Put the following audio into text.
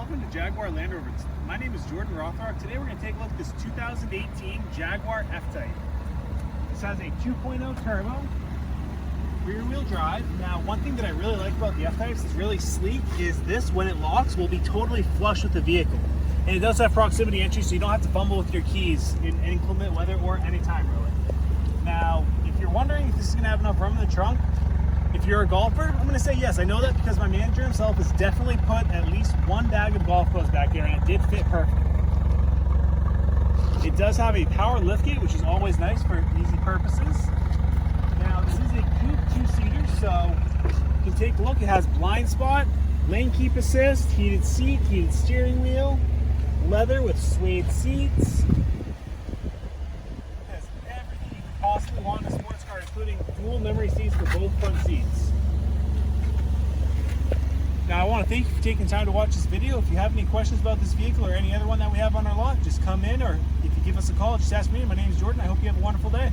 welcome to Jaguar Land Rover. My name is Jordan Rothrock. Today we're going to take a look at this 2018 Jaguar F-Type. This has a 2.0 turbo, rear wheel drive. Now one thing that I really like about the F-Types is really sleek is this, when it locks, will be totally flush with the vehicle. And it does have proximity entry, so you don't have to fumble with your keys in inclement weather or any time really. Now, if you're wondering if this is going to have enough room in the trunk, if you're a golfer, I'm going to say yes. I know that because my manager himself has definitely put at least one bag of golf clubs back there, and it did fit perfectly. It does have a power liftgate, which is always nice for easy purposes. Now, this is a coupe two-seater, so you can take a look. It has blind spot, lane keep assist, heated seat, heated steering wheel, leather with suede seats. It has everything you could possibly want in a sports car, including dual memory seats for both front seats. Now, I want to thank you for taking time to watch this video. If you have any questions about this vehicle or any other one that we have on our lot, just come in, or if you give us a call, just ask me. My name is Jordan. I hope you have a wonderful day.